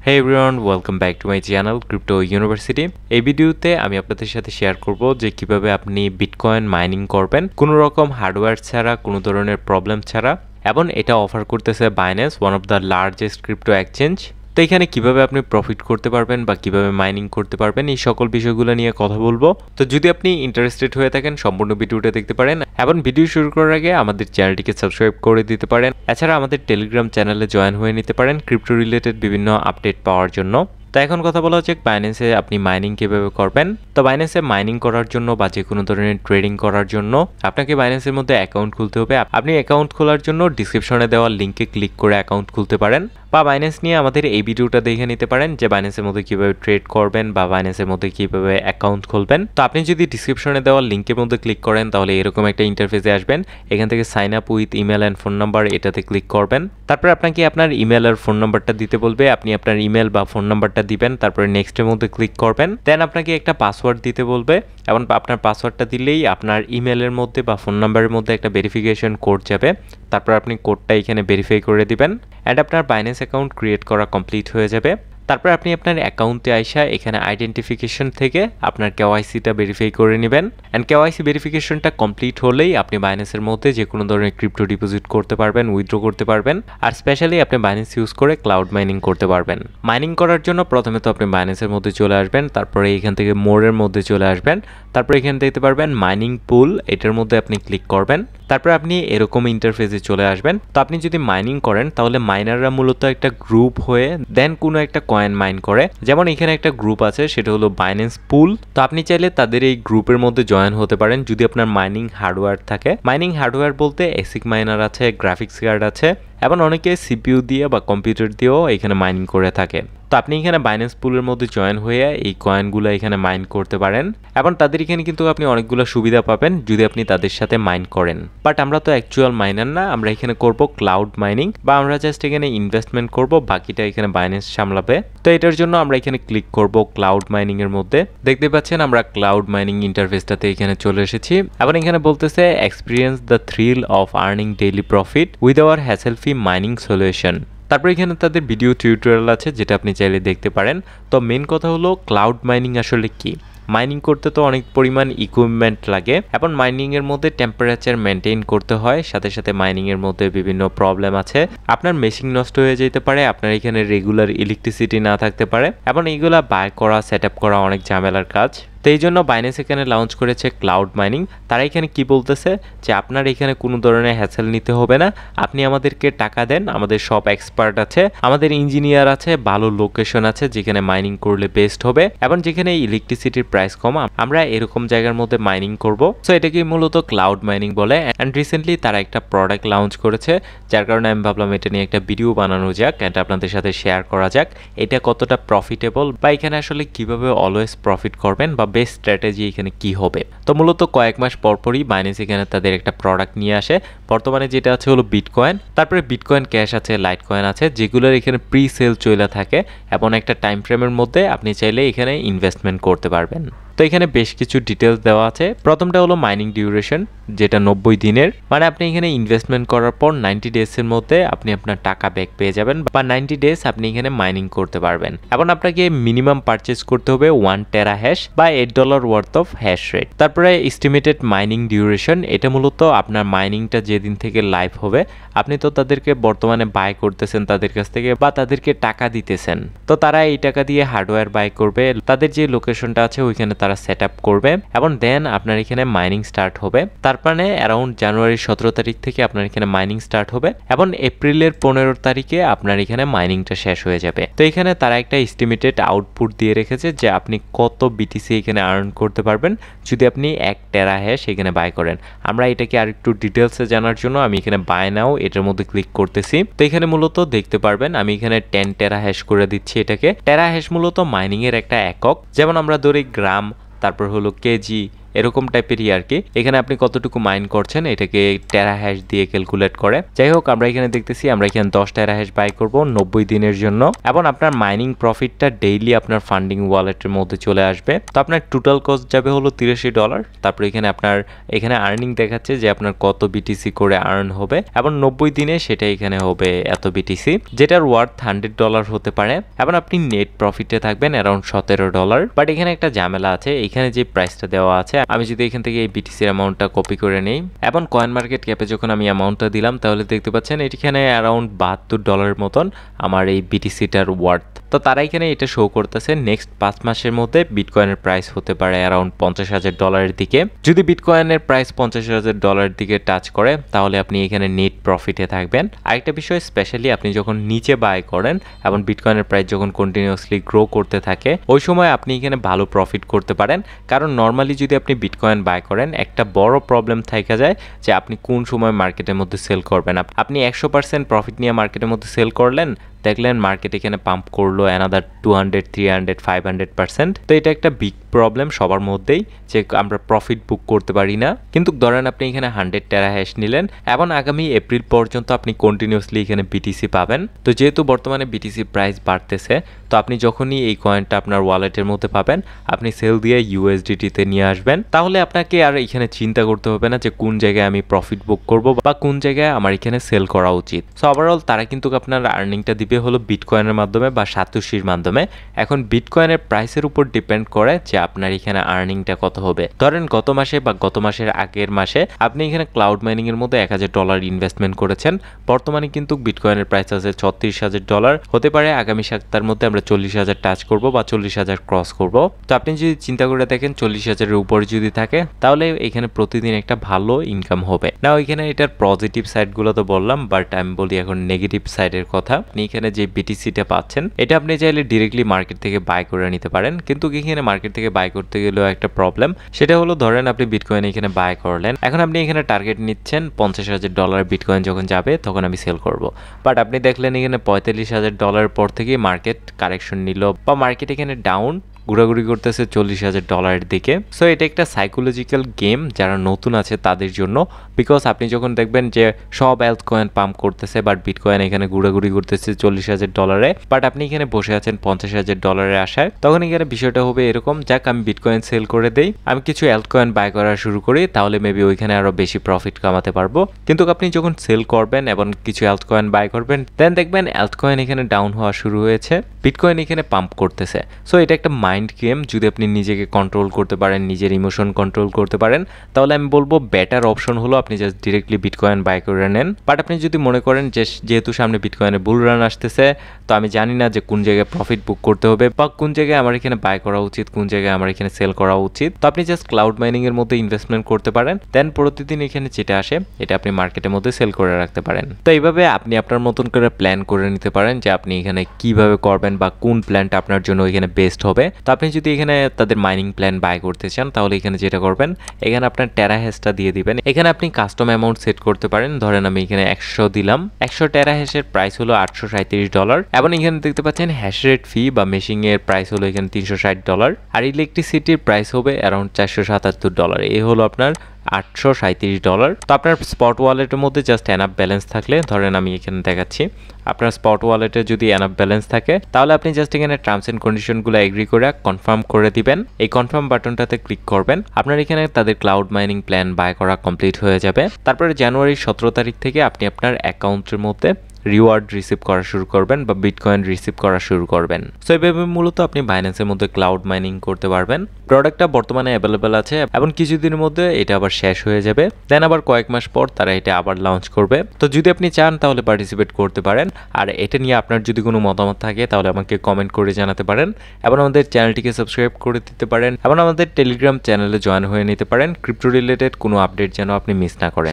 Hey everyone, welcome back to my channel Crypto University. এই ভিডিওতে আমি আপনাদের সাথে শেয়ার করব যে কিভাবে আপনি বিটকয়েন মাইনিং করবেন কোনো রকম হার্ডওয়্যার ছাড়া, কোনো ধরনের প্রবলেম ছাড়া, এবং এটা অফার করতেছে Binance, one of the largest crypto exchange। তো এখানে কিভাবে আপনি প্রফিট করতে পারবেন বা কিভাবে মাইনিং করতে পারবেন এই সকল বিষয়গুলো নিয়ে কথা বলবো। তো যদি আপনি ইন্টারেস্টেড হয়ে থাকেন সম্পূর্ণ ভিডিওটা দেখতে পারেন এবং ভিডিও শুরু করার আগে আমাদের চ্যানেলটিকে সাবস্ক্রাইব করে দিতে পারেন। এছাড়া আমাদের টেলিগ্রাম চ্যানেলে জয়েন হয়ে নিতে পারেন ক্রিপ্টো রিলেটেড বিভিন্ন আপডেট পাওয়ার জন্য। তো এখন কথা বলা হচ্ছে বাইন্যান্সে আপনি মাইনিং কিভাবে করবেন। তো বাইন্যান্সে মাইনিং করার জন্য বা যে কোনো ধরনের ট্রেডিং করার জন্য আপনাকে বাইন্যান্সের মধ্যে অ্যাকাউন্ট খুলতে হবে। আপনি অ্যাকাউন্ট খোলার জন্য ডিসক্রিপশনে দেওয়া লিঙ্কে ক্লিক করে অ্যাকাউন্ট খুলতে পারেন, বা বাইন্যান্স নিয়ে আমাদের এই ভিডিওটা দেখে নিতে পারেন যে বাইন্যান্সের মধ্যে কিভাবে ট্রেড করবেন বা বাইন্যান্সের মধ্যে কিভাবে অ্যাকাউন্ট খুলবেন। তো আপনি যদি ডিসক্রিপশনে দেওয়া লিঙ্কের মধ্যে ক্লিক করেন তাহলে এরকম একটা ইন্টারফেসে আসবেন। এখান থেকে sign up with email and phone number এটাতে ক্লিক করবেন। তারপর আপনাকে আপনার ইমেল আর ফোন নাম্বারটা দিতে বলবে। আপনি আপনার ইমেল বা ফোন নাম্বারটা দিবেন, তারপরে নেক্সটের মধ্যে ক্লিক করবেন। দেন আপনাকে একটা পাসওয়ার্ড দিতে বলবে এবং আপনার পাসওয়ার্ডটা দিলেই আপনার ইমেলের মধ্যে বা ফোন নাম্বারের মধ্যে একটা ভেরিফিকেশন কোড যাবে। তারপর আপনি কোডটা এখানে ভেরিফাই করে দিবেন অ্যান্ড আপনার বাইন্যান্স অ্যাকাউন্ট ক্রিয়েট করা কমপ্লিট হয়ে যাবে। তারপর আপনি আপনার অ্যাকাউন্টে আইসা এখানে আইডেন্টিফিকেশন থেকে আপনার কেওয়াইসিটা ভেরিফাই করে নেবেন অ্যান্ড কেওয়াইসি ভেরিফিকেশনটা কমপ্লিট হলেই আপনি বাইন্যান্সের মধ্যে যে কোনো ধরনের ক্রিপ্টো ডিপোজিট করতে পারবেন, উইথড্র করতে পারবেন, আর স্পেশালি আপনি বাইন্যান্স ইউজ করে ক্লাউড মাইনিং করতে পারবেন। মাইনিং করার জন্য প্রথমে তো আপনি বাইন্যান্সের মধ্যে চলে আসবেন, তারপরে এখান থেকে মোরের মধ্যে চলে আসবেন, তারপরে এখানে দেখতে পারবেন মাইনিং পুল, এটার মধ্যে আপনি ক্লিক করবেন। তারপর আপনি এরকম ইন্টারফেসে চলে আসবেন। তো আপনি যদি মাইনিং করেন তাহলে মাইনাররা মূলত একটা গ্রুপ হয়ে দেন কোনো একটা কয়েন মাইন করে। যেমন এখানে একটা গ্রুপ আছে, সেটা হলো বাইন্যান্স পুল। তো আপনি চাইলে তাদের এই গ্রুপের মধ্যে জয়েন হতে পারেন যদি আপনার মাইনিং হার্ডওয়্যার থাকে। মাইনিং হার্ডওয়্যার বলতে এসিক মাইনার আছে, গ্রাফিক্স কার্ড আছে, এবং অনেকে সিপিইউ দিয়ে বা কম্পিউটার দিয়েও এখানে মাইনিং করে থাকে। তো আপনি এখানে বাইন্যান্স পুলের মধ্যে জয়েন হয়ে এই কয়েনগুলো এখানে মাইন করতে পারেন এবং তাদের এখানে কিন্তু আপনি অনেকগুলো সুবিধা পাবেন যদি আপনি তাদের সাথে মাইন করেন। বাট আমরা তো অ্যাকচুয়াল মাইনার না, আমরা এখানে করব ক্লাউড মাইনিং, বা আমরা জাস্ট এখানে ইনভেস্টমেন্ট করব, বাকিটা এখানে বাইন্যান্স সামলাবে। তো এটার জন্য আমরা এখানে ক্লিক করব ক্লাউড মাইনিং এর মধ্যে। দেখতে পাচ্ছেন আমরা ক্লাউড মাইনিং ইন্টারফেসটাতে এখানে চলে এসেছি এবং এখানে বলতেছে experience the thrill of earning daily profit with our hassle free mining solution. তারপর এখানে তাদের ভিডিও টিউটোরিয়াল আছে যেটা আপনি চাইলে দেখতে পারেন। তো মেন কথা হলো ক্লাউড মাইনিং আসলে কি। মাইনিং করতে তো অনেক পরিমাণ ইকুইপমেন্ট লাগে এবং মাইনিংয়ের মধ্যে টেম্পারেচার মেনটেন করতে হয়, সাথে সাথে মাইনিংয়ের মধ্যে বিভিন্ন প্রবলেম আছে। আপনার মেশিন নষ্ট হয়ে যেতে পারে, আপনার এখানে রেগুলার ইলেকট্রিসিটি না থাকতে পারে, এবং এইগুলা বাই করা, সেট আপ করা অনেক ঝামেলার কাজ। তো এই জন্য বাইন্যান্স এখানে লঞ্চ করেছে ক্লাউড মাইনিং। তারা এখানে কি বলতেছে যে আপনার এখানে কোনো ধরনের হ্যাসেল নিতে হবে না, আপনি আমাদেরকে টাকা দেন, আমাদের সব এক্সপার্ট আছে, আমাদের ইঞ্জিনিয়ার আছে, ভালো লোকেশন আছে যেখানে মাইনিং করলে বেস্ট হবে এবং যেখানে ইলেকট্রিসিটির প্রাইস কম, আমরা এরকম জায়গার মধ্যে মাইনিং করব। সো এটাকে মূলত ক্লাউড মাইনিং বলে। অ্যান্ড রিসেন্টলি তারা একটা প্রোডাক্ট লঞ্চ করেছে, যার কারণে আমি ভাবলাম এটা নিয়ে একটা ভিডিও বানানো যাক, এটা আপনাদের সাথে শেয়ার করা যাক এটা কতটা প্রফিটেবল, বা এখানে আসলে কিভাবে অলওয়েজ প্রফিট করবেন, বা বেস্ট স্ট্র্যাটেজি এখানে কি হবে। তো মূলত কয়েক মাস পরপরই বাইন্যান্স এখানে তাদের একটা প্রোডাক্ট নিয়ে আসে। বর্তমানে যেটা আছে হলো বিটকয়েন, তারপরে বিটকয়েন ক্যাশ আছে, লাইট কয়েন আছে, যেগুলোর এখানে প্রি সেল চলে থাকে এবং একটা টাইম ফ্রেমের মধ্যে আপনি চাইলে এখানে ইনভেস্টমেন্ট করতে পারবেন। তো এখানে বেশ কিছু ডিটেলস দেওয়া আছে। প্রথমটা হলো মাইনিং ডিউরেশন, যেটা 90 দিনের, মানে আপনি এখানে ইনভেস্টমেন্ট করার পর 90 ডেজের মধ্যে আপনি আপনার টাকা ব্যাক পেয়ে যাবেন, বা 90 ডেজ আপনি এখানে মাইনিং করতে পারবেন। এবং আপনাকে মিনিমাম পারচেজ করতে হবে 1 টেরা হ্যাশ বা $8 ওয়ার্থ অফ হ্যাশ রেট। তারপরে এস্টিমেটেড মাইনিং ডিউরেশন, এটা মূলত আপনার মাইনিংটা যেদিন থেকে লাইভ হবে, আপনি তো তাদেরকে বর্তমানে বাই করতেছেন তাদের কাছ থেকে বা তাদেরকে টাকা দিতেছেন, তো তারা এই টাকা দিয়ে হার্ডওয়্যার বাই করবে, তাদের যে লোকেশনটা আছে ওইখানে তারা সেট আপ করবে এবং দেন আপনার এখানে মাইনিং স্টার্ট হবে। তার মানে অ্যারাউন্ড জানুয়ারির 17 তারিখ থেকে আপনার এখানে মাইনিং স্টার্ট হবে এবং এপ্রিলের 15 তারিখে আপনার এখানে মাইনিংটা শেষ হয়ে যাবে। তো এখানে তারা একটা এস্টিমেটেড আউটপুট দিয়ে রেখেছে যে আপনি কত বিটিসি এখানে আর্ন করতে পারবেন যদি আপনি 1 টেরা হ্যাশ এখানে বাই করেন। আমরা এটাকে আর একটু ডিটেলসে জানার জন্য আমি এখানে বাই নাও এটার মধ্যে ক্লিক করতেছি। তো এখানে মূলত দেখতে পারবেন আমি এখানে 10 টেরা হ্যাশ করে দিচ্ছি এটাকে। টেরা হ্যাশ মূলত মাইনিং এর একটা একক, যেমন আমরা ধরি গ্রাম, তারপর হলো কেজি, এরকম টাইপেরই আর কি। এখানে আপনি কতটুকু মাইন করছেন এটাকে টেরা হ্যাশ দিয়ে ক্যালকুলেট করে। যাই হোক, আমরা এখানে দেখতেছি আমরা এখানে 10 টেরা হ্যাশ বাই করব 90 দিনের জন্য, এবং আপনার মাইনিং প্রফিটটা ডেইলি আপনার ফান্ডিং ওয়ালেটের মধ্যে চলে আসবে। তো আপনার টোটাল কস্ট যাবে হলো $83। তারপরে এখানে আপনার এখানে আর্নিং দেখাচ্ছে যে আপনার কত বিটিসি করে আর্ন হবে, এবং 90 দিনে সেটা এখানে হবে এত বিটিসি, যেটার ওয়ার্থ $100 হতে পারে, এবং আপনি নেট প্রফিটে থাকবেন অ্যারাউন্ড $17। বাট এখানে একটা ঝামেলা আছে, এখানে যে প্রাইসটা দেওয়া আছে, আমি যদি এখান থেকে এই বিটিসির অ্যামাউন্টটা কপি করে নেই এবং কয়েন মার্কেট ক্যাপে যখন আমি অ্যামাউন্টটা দিলাম, তাহলে দেখতে পাচ্ছেন এখানে অ্যারাউন্ড $72 মতন আমার এই বিটিসিটার ওয়ার্থ। তো তারা এখানে এটা শো করতেছে নেক্সট 5 মাসের মধ্যে বিটকয়েনের প্রাইস হতে পারে অ্যারাউন্ড $50,000 দিকে। যদি বিটকয়েনের প্রাইস $50,000 দিকে টাচ করে তাহলে আপনি এখানে নেট প্রফিটে থাকবেন। আরেকটা বিষয়, স্পেশালি আপনি যখন নিচে বাই করেন এবং বিটকয়েনের প্রাইস যখন কন্টিনিউয়াসলি গ্রো করতে থাকে, ওই সময় আপনি এখানে ভালো প্রফিট করতে পারেন। কারণ নর্মালি যদি আপনি বিটকয়েন বাই করেন, একটা বড় প্রবলেম থেকে যায় যে আপনি কোন সময় মার্কেটের মধ্যে সেল করবেন। আপনি 100% প্রফিট নিয়ে মার্কেটের মধ্যে সেল করলেন, দেখলেন মার্কেট এখানে পাম্প করলো অ্যানাদার 200, 300, 500%। তো এটা একটা বিগ প্রবলেম সবার মধ্যেই, যে আমরা প্রফিট বুক করতে পারি না। কিন্তু ধরেন আপনি এখানে 100 টেরা হ্যাশ নিলেন এবং আগামী এপ্রিল পর্যন্ত আপনি কন্টিনিউয়াসলি এখানে বিটিসি পাবেন। তো যেহেতু বর্তমানে বিটিসি প্রাইস বাড়তেছে, তো আপনি যখনই এই কয়েনটা আপনার ওয়ালেটের মধ্যে পাবেন, আপনি সেল দিয়ে ইউএসডিটিতে নিয়ে আসবেন। তাহলে আপনাকে আর এখানে চিন্তা করতে হবে না যে কোন জায়গায় আমি প্রফিট বুক করব বা কোন জায়গায় আমার এখানে সেল করা উচিত। সো ওভারঅল তারা কিন্তু আপনার আর্নিংটা দিবে হলো বিটকয়েনের মাধ্যমে বা সাতোশির মাধ্যমে। এখন বিটকয়েনের প্রাইসের উপর ডিপেন্ড করে যে আপনার এখানে আর্নিংটা কত হবে। ধরেন গত মাসে বা গত মাসের আগের মাসে আপনি এখানে ক্লাউড মাইনিং এর মধ্যে $1,000 ইনভেস্টমেন্ট করেছেন। বর্তমানে কিন্তু বিটকয়েনের প্রাইস আছে $36,000। হতে পারে আগামী সপ্তাহের মধ্যে আমরা 40,000 টাচ করব বা 40,000 ক্রস করব। তো আপনি যদি চিন্তা করে দেখেন 40,000-এর উপরে যদি থাকে, তাহলে এখানে প্রতিদিন একটা ভালো ইনকাম হবে না। এখানে এটার পজিটিভ সাইডগুলো তো বললাম, বাট আমি বলি এখন নেগেটিভ সাইডের কথা। আপনি এখানে যে বিটিসিটা পাচ্ছেন, এটা আপনি চাইলে ডিরেক্টলি মার্কেট থেকে বাই করে নিতে পারেন, কিন্তু এখানে মার্কেট থেকে বাই করতে গেলেও একটা প্রবলেম। সেটা হলো ধরেন আপনি বিটকয়েন এখানে বাই করলেন, এখন আপনি এখানে টার্গেট নিচ্ছেন $50,000 বিটকয়েন যখন যাবে তখন আমি সেল করব। বাট আপনি দেখলেন এখানে $45,000 পর থেকে মার্কেট কারেকশন নিল বা মার্কেট এখানে ডাউন ঘোরাঘুরি করতেছে $40,000 দিকে। সো এটা একটা সাইকোলজিক্যাল গেম যারা নতুন আছে তাদের জন্য, বিকজ আপনি যখন দেখবেন যে সব অ্যাল্ট কয়েন পাম্প করতেছে বাট বিটকয়েন এখানে ঘোরাঘুরি করতেছে $40,000, বাট আপনি এখানে বসে আছেন $50,000 আশায়, তখন এখানে বিষয়টা হবে এরকম, যাক আমি বিটকয়েন সেল করে দেই, আমি কিছু অ্যাল্ট কয়েন বাই করা শুরু করি, তাহলে মেবি ওইখানে আরো বেশি প্রফিট কামাতে পারবো। কিন্তু আপনি যখন সেল করবেন এবং কিছু অ্যাল্ট কয়েন বাই করবেন, দেন দেখবেন অ্যাল্ট কয়েন এখানে ডাউন হওয়া শুরু হয়েছে, বিটকয়েন এখানে পাম্প করতেছে। সো এটা একটা মাইন্ড গেম। যদি আপনি নিজেকে কন্ট্রোল করতে পারেন, নিজের ইমোশন কন্ট্রোল করতে পারেন, তাহলে আমি বলবো বেটার অপশন হলো আপনি জাস্ট ডিরেক্টলি বিটকয়েন বাই করে নেন। বাট আপনি যদি মনে করেন যে যেহেতু সামনে বিটকয়েনের বুল রান আসতেছে, তো আমি জানি না যে কোন জায়গায় প্রফিট বুক করতে হবে বা কোন জায়গায় আমার এখানে বাই করা উচিত, কোন জায়গায় আমার এখানে সেল করা উচিত, তো আপনি জাস্ট ক্লাউড মাইনিং এর মধ্যে ইনভেস্টমেন্ট করতে পারেন। দেন প্রতিদিন এখানে যেটা আসে এটা আপনি মার্কেটের মধ্যে সেল করে রাখতে পারেন। তো এইভাবে আপনি আপনার মতন করে প্ল্যান করে নিতে পারেন যে আপনি এখানে কিভাবে করবেন বা কোন প্ল্যানটা আপনার জন্য এখানে বেস্ট হবে। তো আপনি যদি এখানে তাদের মাইনিং প্ল্যান বাই করতে চান, তাহলে এখানে যেটা করবেন, এখানে আপনার টেরা হ্যাশটা দিয়ে দিবেন। এখানে আপনি কাস্টম অ্যামাউন্ট সেট করতে পারেন। ধরেন আমি এখানে 100 দিলাম, 100 টেরা হ্যাশের প্রাইস হলো $837, এবং এখানে দেখতে পাচ্ছেন হ্যাশ রেট ফি বা মেশিং এর প্রাইস হলো এখানে $360, আর ইলেকট্রিসিটির প্রাইস হবে অ্যারাউন্ড $477। এই হলো আপনার $837। তো আপনার স্পট ওয়ালেটের মধ্যে জাস্ট এনাফ ব্যালেন্স থাকলে, ধরেন আমি এখানে দেখাচ্ছি, আপনার স্পট ওয়ালেটে যদি এনাফ ব্যালেন্স থাকে, তাহলে আপনি জাস্ট এখানে টার্মস এন্ড কন্ডিশনগুলো এগ্রি করে কনফার্ম করে দিবেন। এই কনফার্ম বাটনটাতে ক্লিক করবেন, আপনার এখানে তাদের ক্লাউড মাইনিং প্ল্যান বাই করা কমপ্লিট হয়ে যাবে। তারপরে জানুয়ারি 17 তারিখ থেকে আপনি আপনার অ্যাকাউন্টের মধ্যে রিওয়ার্ড রিসিভ করা শুরু করবেন বা বিটকয়েন রিসিভ করা শুরু করবেন। সো এইভাবে মূলত আপনি বাইন্যান্সের মধ্যে ক্লাউড মাইনিং করতে পারবেন। প্রোডাক্টটা বর্তমানে অ্যাভেলেবেল আছে এবং কিছুদিনের মধ্যে এটা আবার শেষ হয়ে যাবে, দেন আবার কয়েক মাস পর তারা এটা আবার লঞ্চ করবে। তো যদি আপনি চান তাহলে পার্টিসিপেট করতে পারেন। আর এটা নিয়ে আপনার যদি কোনো মতামত থাকে তাহলে আমাকে কমেন্ট করে জানাতে পারেন, এবং আমাদের চ্যানেলটিকে সাবস্ক্রাইব করে দিতে পারেন, এবং আমাদের টেলিগ্রাম চ্যানেলে জয়েন হয়ে নিতে পারেন ক্রিপ্টো রিলেটেড কোনো আপডেট যেন আপনি মিস না করেন।